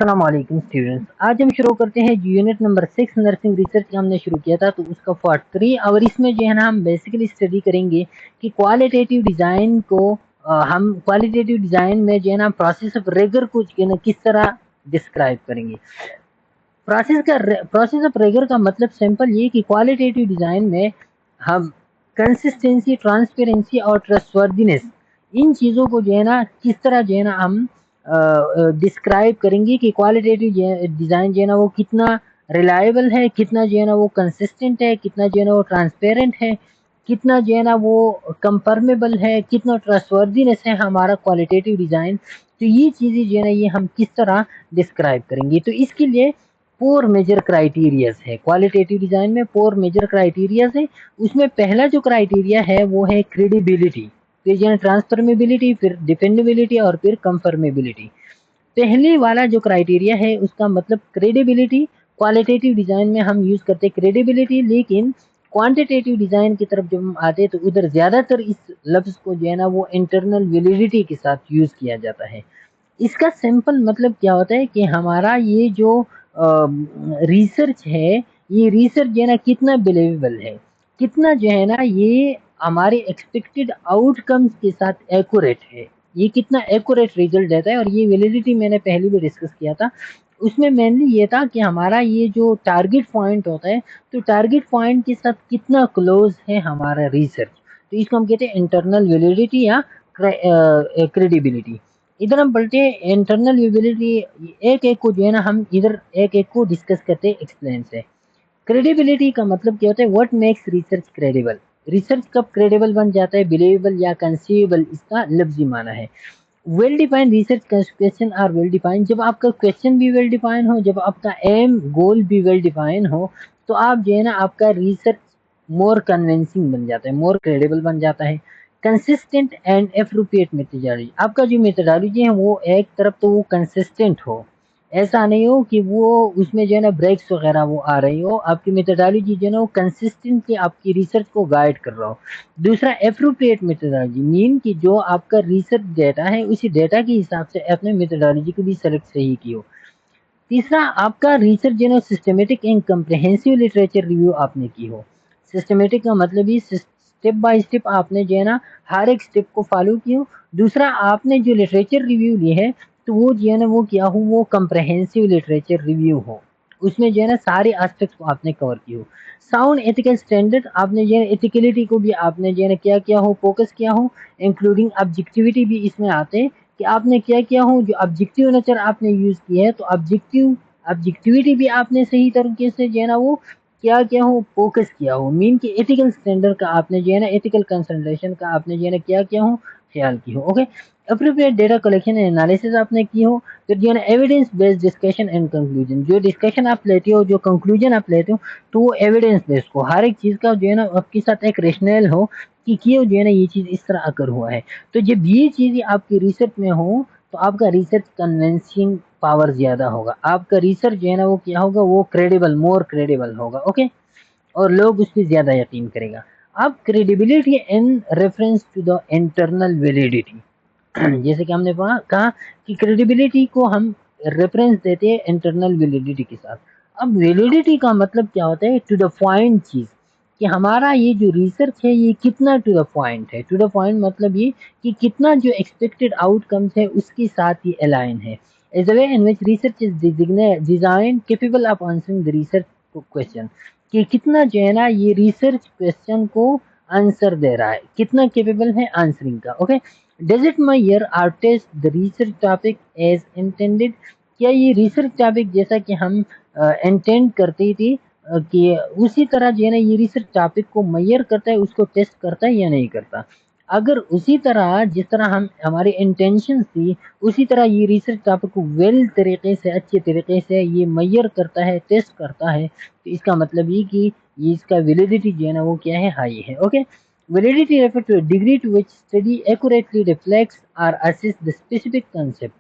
अस्सलाम वालेकुम स्टूडेंट्स। आज हम शुरू करते हैं यूनिट नंबर 6 नर्सिंग रिसर्च। हमने शुरू किया था तो उसका पार्ट 3 और इसमें जो है ना हम बेसिकली स्टडी करेंगे कि क्वालिटेटिव डिज़ाइन को हम क्वालिटेटिव डिज़ाइन में जो है ना प्रोसेस ऑफ रेगर को जो है ना किस तरह डिस्क्राइब करेंगे। प्रोसेस ऑफ रेगर का मतलब सिंपल ये कि क्वालिटेटिव डिज़ाइन में हम कंसिस्टेंसी, ट्रांसपेरेंसी और ट्रस्टवर्दीनेस, इन चीज़ों को जो है ना किस तरह जो है ना हम डिस्क्राइब करेंगे कि क्वालिटेटिव डिज़ाइन जो है ना वो कितना रिलायबल है, कितना जो है ना वो कंसिस्टेंट है, कितना जो है ना वो ट्रांसपेरेंट है, कितना जो है ना वो कंफर्मेबल है, कितना ट्रस्टवर्दीनेस है हमारा क्वालिटेटिव डिज़ाइन। तो ये चीज़ें जो है ना ये हम किस तरह डिस्क्राइब करेंगे। तो इसके लिए 4 मेजर क्राइटेरियाज है। क्वालिटेटिव डिज़ाइन में 4 मेजर क्राइटेरियाज है। उसमें पहला जो क्राइटेरिया है वो है क्रेडिबिलिटी, फिर जो है ट्रांसफॉर्मेबिलिटी, फिर डिपेंडेबिलिटी और फिर कंफर्मेबिलिटी। पहले वाला जो क्राइटेरिया है उसका मतलब क्रेडिबिलिटी। क्वालिटेटिव डिज़ाइन में हम यूज़ करते हैं क्रेडिबिलिटी, लेकिन क्वांटिटेटिव डिज़ाइन की तरफ जब हम आते हैं तो उधर ज़्यादातर इस लफ्ज़ को जो है ना वो इंटरनल वैलिडिटी के साथ यूज़ किया जाता है। इसका सिंपल मतलब क्या होता है कि हमारा ये जो रिसर्च है, ये रिसर्च जो है ना कितना बिलीवेबल है, कितना जो है ना ये हमारे एक्सपेक्टेड आउटकम्स के साथ एक्यूरेट है, ये कितना एक्यूरेट रिजल्ट देता है। और ये वैलिडिटी मैंने पहले भी डिस्कस किया था। उसमें मेनली ये था कि हमारा ये जो टारगेट पॉइंट होता है, तो टारगेट पॉइंट के साथ कितना क्लोज है हमारा रिसर्च, तो इसको हम कहते हैं इंटरनल वैलिडिटी या क्रेडिबिलिटी। इधर हम पढ़ते हैं इंटरनल विजिबिलिटी। एक एक को जो है ना हम इधर एक एक को डिस्कस करते हैं एक्सप्लेन से। क्रेडिबिलिटी का मतलब क्या होता है, what makes research credible. Research कब क्रेडिबल बन जाता है, बिलीवेबल या कंसीवेबल, इसका लफ्जी माना है। Well defined research question are well defined, जब आपका क्वेश्चन भी वेल डिफाइन हो, जब आपका एम गोल भी वेल डिफाइन हो, तो आप जो है ना आपका रिसर्च मोर कन्विंसिंग बन जाता है, मोर क्रेडिबल बन जाता है। कंसिस्टेंट एंड एप्रोप्रिएट मेथोडोलॉजी, आपका जो मेथोडोलॉजी है वो एक तरफ तो वो कंसिस्टेंट हो, ऐसा नहीं हो कि वो उसमें जो है ना ब्रेक्स वगैरह वो आ रही हो। आपकी मेथोडोलॉजी जो है ना वो कंसिस्टेंटली आपकी रिसर्च को गाइड कर रहा हो। दूसरा एप्रोप्रिएट मेथोडोलॉजी, मीन कि जो आपका रिसर्च डेटा है उसी डेटा के हिसाब से अपने मेथोडोलॉजी को भी सेलेक्ट सही की हो। तीसरा आपका रिसर्च जो है systematic and comprehensive literature review आपने की हो। सिस्टमेटिक का मतलब ही स्टेप बाय स्टेप आपने जो है ना हर एक स्टेप को फॉलो की हो। दूसरा आपने जो लिटरेचर रिव्यू ली है तो वो जो है ना वो क्या हो, वो कम्प्रहेंसिव लिटरेचर रिव्यू हो, उसमें जो है ना सारे एस्पेक्ट्स को आपने कवर की हो। साउंड एथिकल स्टैंडर्ड, आपने जो है एथिकलिटी को भी आपने जो है ना क्या किया हो, फोकस किया हो। इंक्लूडिंग ऑब्जेक्टिविटी भी इसमें आते हैं कि आपने क्या किया हो, जो ऑब्जेक्टिव नेचर आपने यूज किया है तो ऑब्जेक्टिविटी भी आपने सही तरीके से जो है ना वो क्या किया हो, फोकस किया हो। मीन कि एथिकल स्टैंडर्ड का आपने जो है ना एथिकल कंसल्टेशन का आपने जो है ना क्या किया हो, ख्याल की हो। Okay, appropriate data collection and analysis आपने की हो। फिर जो है ना evidence based discussion and conclusion, जो डिस्कशन आप लेते हो, जो कंक्लूजन आप लेते हो, तो वो एविडेंस बेस्ड को हर एक चीज़ का जो है ना आपके साथ एक रेशनल हो कि क्यों जो है ना ये चीज़ इस तरह अकर हुआ है। तो जब ये चीज़ें आपकी रिसर्च में हो तो आपका रिसर्च कन्विंसिंग पावर ज़्यादा होगा, आपका रिसर्च जो है ना वो क्या होगा, वो क्रेडिबल, मोर क्रेडिबल होगा। ओके, और लोग उस पर ज़्यादा यकीन करेगा। अब credibility in reference to the internal validity, जैसे कि हमने कहा कि क्रेडिबिलिटी को हम रेफरेंस देते हैं इंटरनल वैलिडिटी के साथ। अब वैलिडिटी का मतलब क्या होता है, टू द पॉइंट चीज़, कि हमारा ये जो रिसर्च है ये कितना टू द पॉइंट है। टू द पॉइंट मतलब ये कि कितना जो एक्सपेक्टेड आउटकम्स है उसके साथ ये अलाइन है। As a way in which research is design capable of answering the research question, कि कितना जो है ना ये रिसर्च क्वेश्चन को आंसर दे रहा है, कितना केपेबल है आंसरिंग का। Okay, does it measure or test the research topic as intended, क्या ये रिसर्च टॉपिक जैसा कि हम इंटेंड करती थी कि उसी तरह जो है ना ये रिसर्च टॉपिक को मेजर करता है, उसको टेस्ट करता है या नहीं करता। अगर उसी तरह जिस तरह हम हमारी इंटेंशन थी उसी तरह ये रिसर्च टॉपिक को वेल तरीके से, अच्छे तरीके से ये मेजर करता है, टेस्ट करता है, तो इसका मतलब ये कि ये इसका वैलिडिटी जो है ना वो क्या है, हाई है। Okay, validity refers to a degree to which study accurately reflects or assists the specific concept।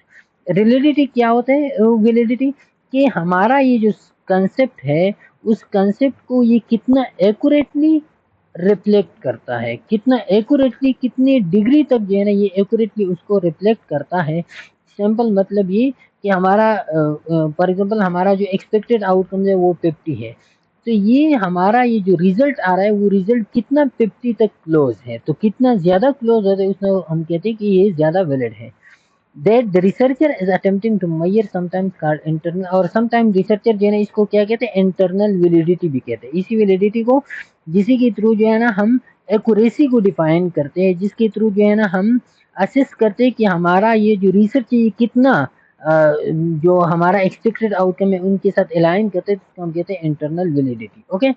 Validity क्या होता है, वैलिडिटी कि हमारा ये जो कंसेप्ट है उस कंसेप्ट को ये कितना एक्यूरेटली रिफ्लेक्ट करता है, कितना एक्यूरेटली, कितनी डिग्री तक जो है ना ये एक्यूरेटली उसको रिफ्लेक्ट करता है। सिंपल मतलब ये कि हमारा फॉर एग्जांपल हमारा जो एक्सपेक्टेड आउटकम है वो 50 है, तो ये हमारा ये जो रिजल्ट आ रहा है वो रिजल्ट कितना 50 तक क्लोज है, तो कितना ज़्यादा क्लोज होता है उसमें हम कहते हैं कि ये ज़्यादा वैलिड है। That the researcher is attempting to measure sometimes called internal, और sometimes researcher जो है ना इसको क्या कहते हैं, इंटरनल वैलिडिटी भी कहते हैं। इसी वैलिडिटी को जिसी के थ्रू जो है ना हम एक्यूरेसी को डिफाइन करते हैं, जिसके थ्रू जो है ना हम असेस करते हैं कि हमारा ये जो रिसर्च है ये कितना जो हमारा एक्सपेक्टेड आउटकम है उनके साथ अलाइन करते हैं, जिसको हम कहते हैं इंटरनल वैलिडिटी। ओके,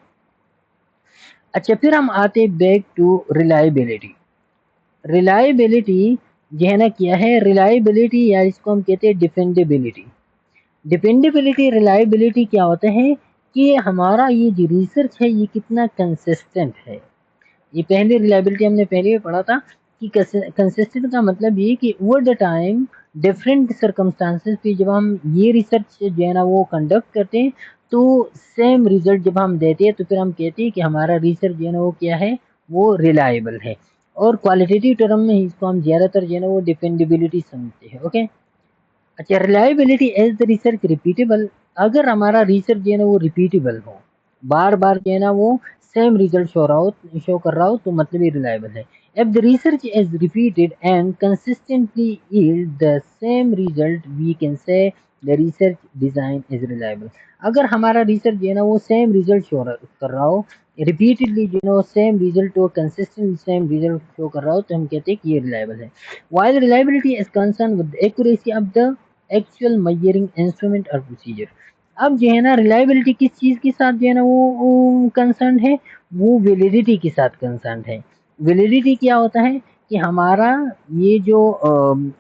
अच्छा फिर हम आते हैं बैक टू रिलायबिलिटी। रिलायबिलिटी जो है ना क्या है, रिलायबिलिटी या इसको हम कहते हैं डिपेंडेबिलिटी। डिपेंडेबिलिटी रिलायबिलिटी क्या होता है कि हमारा ये जो रिसर्च है ये कितना कंसिस्टेंट है। ये पहले रिलायबिलिटी हमने पहले भी पढ़ा था कि कंसिस्टेंट का मतलब ये कि over the time different circumstances पे जब हम ये रिसर्च जो है ना वो कंडक्ट करते हैं तो सेम रिजल्ट जब हम देते हैं तो फिर हम कहते हैं कि हमारा रिसर्च जो है ना वो क्या है, वो रिलायबल है। और क्वालिटेटिव टर्म में इसको हम ज़्यादातर जो है ना वो डिपेंडेबिलिटी समझते हैं। ओके, अच्छा reliability as the research repeatable. अगर हमारा रिसर्च जो है ना वो रिपीटेबल हो, बार बार जो है ना वो सेम रिजल्ट शो कर रहा हो तो मतलब ये रिलायबल है। If the research is repeated and consistently yield the same result we can say the research design is reliable. अगर हमारा रिसर्च जो है ना वो सेम रिजल्ट शो कर रहा हो, रिपीटेडली जो है ना वो सेम रिजल्ट और कंसिस्टेंट सेम रिजल्ट शो कर रहा हो तो हम कहते हैं कि ये रिलायबल है। While reliability is concerned with the accuracy of the actual measuring instrument or procedure। अब जो है ना रिलायबिलिटी किस चीज़ के साथ जो है ना वो कंसर्न है, वो वैलिडिटी के साथ कंसर्न है। वैलिडिटी क्या होता है कि हमारा ये जो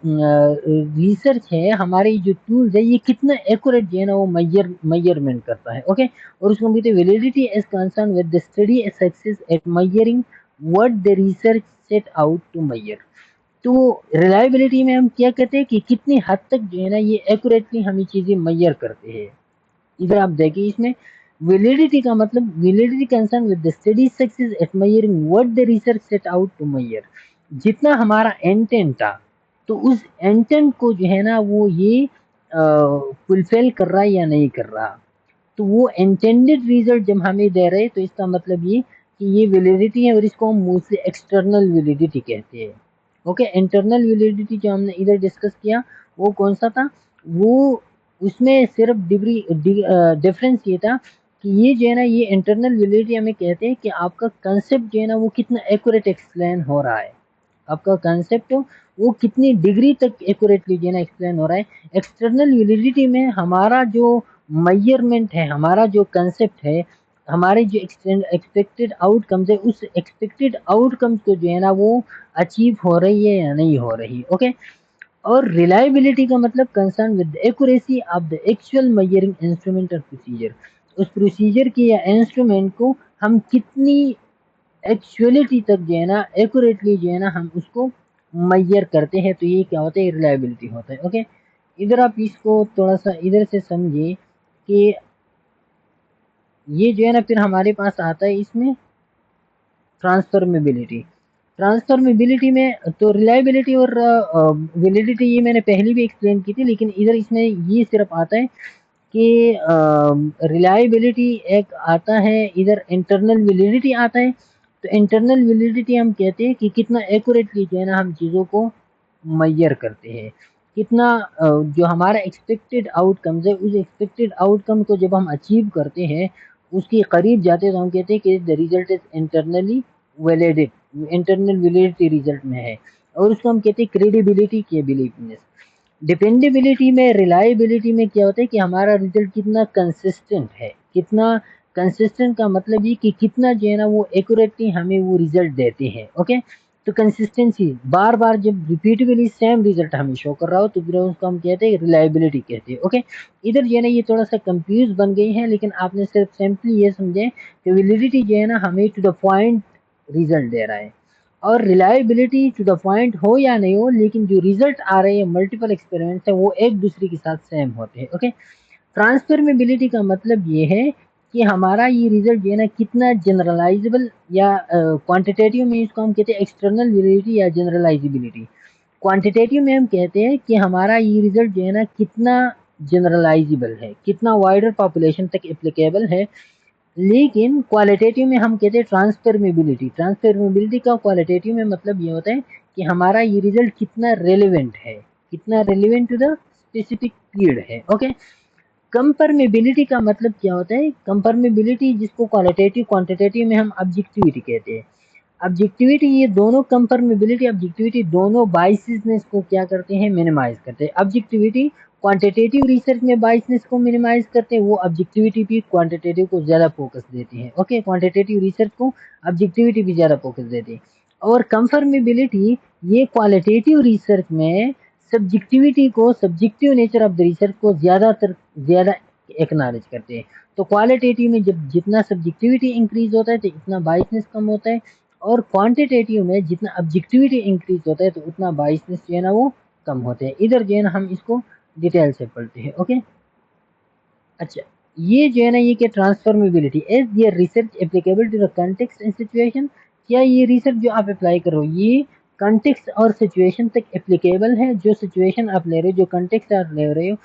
रिसर्च है, हमारे जो टूल्स है ये कितना एक्यूरेट जो है ना वो मेजरमेंट करता है। ओके, और उसको हम कहते हैं validity is concern with the study success at measuring what the research set out to measure. तो रिलायबिलिटी में हम क्या कहते हैं कि कितनी हद तक जो है ना ये एक्यूरेटली हम ये चीज़ें मेजर करते हैं। इधर आप देखिए इसमें वैलिडिटी का मतलब validity concern with the study success at measuring what the research set out to measure. जितना हमारा इंटेंट था तो उस इंटेंट को जो है ना वो ये फुलफिल कर रहा है या नहीं कर रहा, तो वो इंटेंडेड रिजल्ट जब हमें दे रहे हैं तो इसका मतलब ये कि ये वैलिडिटी है और इसको हम मोस्टली एक्सटर्नल वैलिडिटी कहते हैं। ओके, इंटरनल वैलिडिटी जो हमने इधर डिस्कस किया वो कौन सा था, वो उसमें सिर्फ डिफरेंस ये था कि ये जो है ना ये इंटरनल वैलिडिटी हमें कहते हैं कि आपका कंसेप्ट जो है ना वो कितना एक्यूरेट एक्सप्लेन हो रहा है, आपका कंसेप्ट वो कितनी डिग्री तक एक्यूरेटली जो है ना एक्सप्लेन हो रहा है। एक्सटर्नल वैलिडिटी में हमारा जो मेजरमेंट है, हमारा जो कंसेप्ट है, हमारे जो एक्सपेक्टेड आउटकम्स है उस एक्सपेक्टेड आउटकम्स को जो है ना वो अचीव हो रही है या नहीं हो रही। ओके, और रिलायबिलिटी का मतलब concern with accuracy of the actual measuring instrument और प्रोसीजर। उस प्रोसीजर की या इंस्ट्रूमेंट को हम कितनी एक्चुअलिटी तक जो है ना एक्यूरेटली जो है ना हम उसको मेजर करते हैं, तो ये क्या होता है, रिलायबिलिटी होता है। ओके, इधर आप इसको थोड़ा सा इधर से समझिए कि ये जो है ना फिर हमारे पास आता है इसमें ट्रांसफॉर्मेबिलिटी। ट्रांसफॉर्मेबिलिटी में तो रिलायबिलिटी और वैलिडिटी ये मैंने पहले भी एक्सप्लेन की थी, लेकिन इधर इसमें ये सिर्फ आता है कि रिलायबिलिटी एक आता है, इधर इंटरनल वैलिडिटी आता है। तो इंटरनल वैलिडिटी हम कहते हैं कि कितना एक्यूरेटली जो है ना हम चीज़ों को मेजर करते हैं, कितना जो हमारा एक्सपेक्टेड आउटकम्स है उस एक्सपेक्टेड आउटकम को जब हम अचीव करते हैं उसके करीब जाते हैं तो हम कहते हैं कि the result is internally validate, internal validity result में है, और उसको हम कहते हैं क्रेडिबिलिटी केबिलिटीनेस। डिपेंडेबिलिटी में रिलायबिलिटी में क्या होता है कि हमारा रिजल्ट कितना कंसिस्टेंट है, कितना कंसिस्टेंट का मतलब ये कि कितना जो है ना वो एक्यूरेटली हमें वो रिजल्ट देते हैं। ओके, तो कंसिस्टेंसी बार बार जब रिपीटेबली सेम रिजल्ट हमें शो कर रहा हो तो फिर उसको हम कहते हैं रिलायबिलिटी कहते हैं। ओके, इधर जो है ना ये थोड़ा सा कंफ्यूज बन गई है, लेकिन आपने सिर्फ सिंपली ये समझे कि वैलिडिटी जो है ना हमें टू द पॉइंट रिजल्ट दे रहा है, और रिलायबिलिटी टू द पॉइंट हो या नहीं हो लेकिन जो रिजल्ट आ रहे हैं मल्टीपल एक्सपेरिमेंट्स है वो एक दूसरे के साथ सेम होते हैं। ओके, ट्रांसफॉर्मेबिलिटी का मतलब ये है कि हमारा ये रिजल्ट जो है ना कितना जनरलाइजेबल या क्वांटिटेटिव में इसको हम कहते हैं एक्सटर्नल वैलिडिटी या जनरलाइजेबिलिटी। क्वांटिटेटिव में हम कहते हैं कि हमारा ये रिजल्ट जो है ना कितना जनरलाइजेबल है, कितना वाइडर पॉपुलेशन तक एप्लीकेबल है। लेकिन क्वालिटेटिव में हम कहते हैं ट्रांसफॉर्मेबिलिटी। ट्रांसफॉर्मेबिलिटी का क्वालिटेटिव में मतलब ये होता है कि हमारा ये रिजल्ट कितना रेलेवेंट है, कितना relevant to the specific period है। ओके। कंफर्मेबिलिटी का मतलब क्या होता है? कंफर्मेबिलिटी जिसको क्वालिटेटिव क्वांटिटेटिव में हम ऑब्जेक्टिविटी कहते हैं। ऑब्जेक्टिविटी, ये दोनों कंफर्मेबिलिटी ऑब्जेक्टिविटी दोनों बाइसेसनेस को क्या करते हैं? मिनिमाइज करते हैं। ऑब्जेक्टिविटी क्वांटिटेटिव रिसर्च में बाइसनेस को मिनिमाइज करते हैं, वो ऑब्जेक्टिविटी भी क्वांटिटेटिव को ज़्यादा फोकस देती है। ओके, क्वांटिटेटिव रिसर्च को ऑब्जेक्टिविटी भी ज़्यादा फोकस देती है। और कंफर्मेबिलिटी ये क्वालिटेटिव रिसर्च में सब्जेक्टिविटी को, subjective nature of the research को ज़्यादा एक्नॉलेज करते हैं। तो क्वालिटेटिव में जब जितना सब्जेक्टिविटी इंक्रीज होता है तो इतना बाइसनेस कम होता है, और क्वांटिटेटिव में जितना ऑब्जेक्टिविटी इंक्रीज होता है तो उतना बाइसनेस जो है ना वो कम होते हैं। इधर जो है ना हम इसको डिटेल से पढ़ते हैं। ओके। अच्छा, ये जो है ना ये क्या transformability as their research applicable to the context and situation. क्या ये रिसर्च जो आप अप्लाई करो ये कंटेक्स्ट और सिचुएशन तक एप्लीकेबल है? जो सिचुएशन आप ले रहे हो, जो कंटेक्स्ट आप ले रहे हो,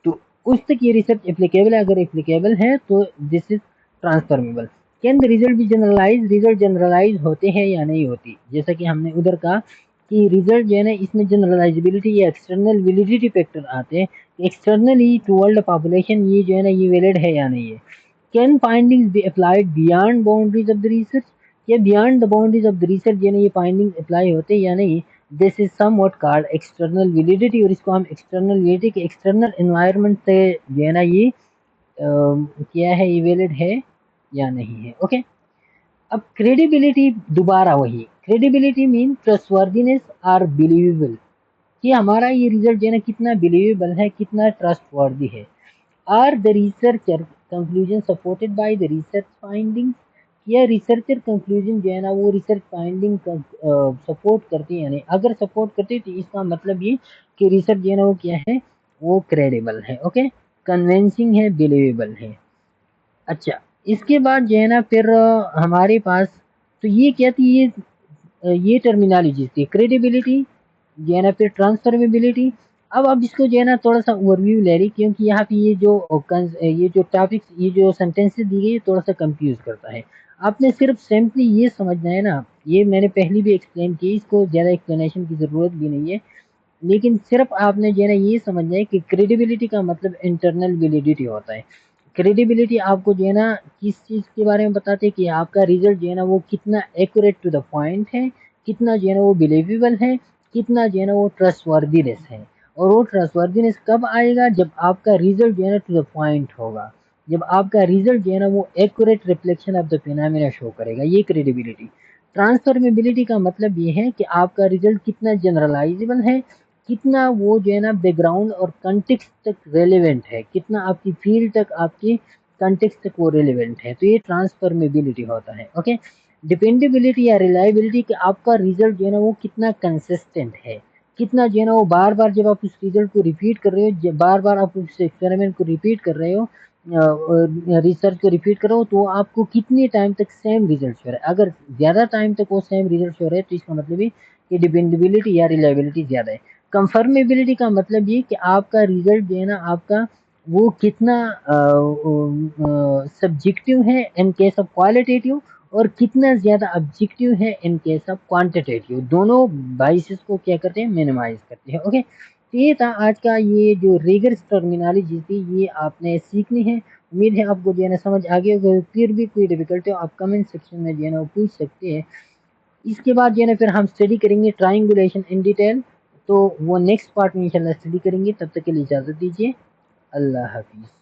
तो उस तक ये रिसर्च एप्लीकेबल है। अगर एप्लीकेबल है तो this is transformable. Can the result भी जनरलाइज? रिजल्ट जनरलाइज होते हैं या नहीं होती? जैसा कि हमने उधर कहा कि रिजल्ट जो है ना इसमें जनरलाइजेबिलिटी या एक्सटर्नल वैलिडिटी फैक्टर आते हैं। एक्सटर्नली टू वर्ल्ड पॉपुलेशन ये जो है ना ये वैलिड है या नहीं है। Can findings be applied beyond boundaries of the research? या beyond the boundaries of the research जो है ना ये फाइंडिंग्स अप्लाई होते हैं या नहीं? This is somewhat called external validity, और इसको हम एक्सटर्नल वैलिडिटी के एक्सटर्नल एनवायरनमेंट से जो है ना ये क्या है, ये वैलिड है या नहीं है। ओके। अब क्रेडिबिलिटी, दोबारा वही credibility mean trustworthiness or believable, कि हमारा ये रिजल्ट जो है ना कितना बिलीवेबल है, कितना ट्रस्टवर्दी है। Are the researcher conclusion supported by the research finding? या रिसर्चर कंक्लूजन जो है ना वो रिसर्च फाइंडिंग का सपोर्ट करती है या नहीं? अगर सपोर्ट करती है तो इसका मतलब ये कि रिसर्च जो है ना वो क्या है, वो क्रेडिबल है। ओके, कन्विंसिंग है, बिलीवेबल है। अच्छा, इसके बाद जो है ना फिर हमारे पास तो ये क्या थी, ये टर्मिनोलॉजी थी, क्रेडिबिलिटी जो है ना, फिर ट्रांसफॉर्मेबिलिटी। अब इसको जो है ना थोड़ा सा ओवरव्यू ले रही, क्योंकि यहाँ पे ये जो टॉपिक्स, ये जो सेंटेंसेस दी गई थोड़ा सा कंफ्यूज करता है। आपने सिर्फ सिंपली ये समझना है ना, ये मैंने पहले भी एक्सप्लेन की, इसको ज़्यादा एक्सप्लेनेशन की ज़रूरत भी नहीं है। लेकिन सिर्फ आपने जो है ना ये समझना है कि क्रेडिबिलिटी का मतलब इंटरनल वैलिडिटी होता है। क्रेडिबिलिटी आपको जो है ना किस चीज़ के बारे में बताते हैं कि आपका रिजल्ट जो है ना वो कितना एक्यूरेट टू द पॉइंट है, कितना जो है ना वो बिलीवेबल है, कितना जो है ना वो ट्रस्टवर्दीनेस है। और वो ट्रस्टवर्दीनेस कब आएगा? जब आपका रिजल्ट जो है ना टू द पॉइंट होगा, जब आपका रिजल्ट जो है ना वो accurate reflection of the phenomena show करेगा, ये क्रेडिबिलिटी। ट्रांसफॉर्मेबिलिटी का मतलब ये है कि आपका रिजल्ट कितना जनरलाइजेबल है, कितना वो जो है ना बैकग्राउंड और कंटेक्स्ट तक रेलेवेंट है, कितना आपकी फील्ड तक, आपके कंटेक्स्ट तक वो रेलेवेंट है। तो ये ट्रांसफॉर्मेबिलिटी होता है। ओके। डिपेंडेबिलिटी या रिलायबिलिटी, कि आपका रिजल्ट जो है ना वो कितना कंसिस्टेंट है, कितना जो है ना वो बार बार जब आप उस रिजल्ट को रिपीट कर रहे हो, बार बार आप उस एक्सपेरिमेंट को रिपीट कर रहे हो, रिसर्च को रिपीट करो, तो आपको कितने टाइम तक सेम रिजल्ट हो रहा है। अगर ज़्यादा टाइम तक वो सेम रिजल्ट हो रहे हैं तो इसका मतलब ये कि डिपेंडेबिलिटी या रिलायबिलिटी ज़्यादा है। कंफर्मेबिलिटी का मतलब ये कि आपका रिजल्ट जो है ना आपका वो कितना सब्जेक्टिव है इन केस ऑफ क्वालिटेटिव, और कितना ज़्यादा ऑब्जेक्टिव है इन केस ऑफ क्वांटिटेटिव। दोनों बाइसेस को क्या करते हैं, मिनिमाइज करते हैं। ओके। तो ये था आज का ये जो रिगर्स टर्मिनोलॉजी थी, ये आपने सीखनी है। उम्मीद है आपको जो है ना समझ आ गया होगा। फिर भी कोई डिफिकल्टी हो आप कमेंट सेक्शन में जो है ना वो पूछ सकते हैं। इसके बाद जो है ना फिर हम स्टडी करेंगे ट्राइंगुलेशन इन डिटेल, तो वो नेक्स्ट पार्ट में इंशाल्लाह स्टडी करेंगे। तब तक के लिए इजाज़त दीजिए। अल्लाह हाफिज़।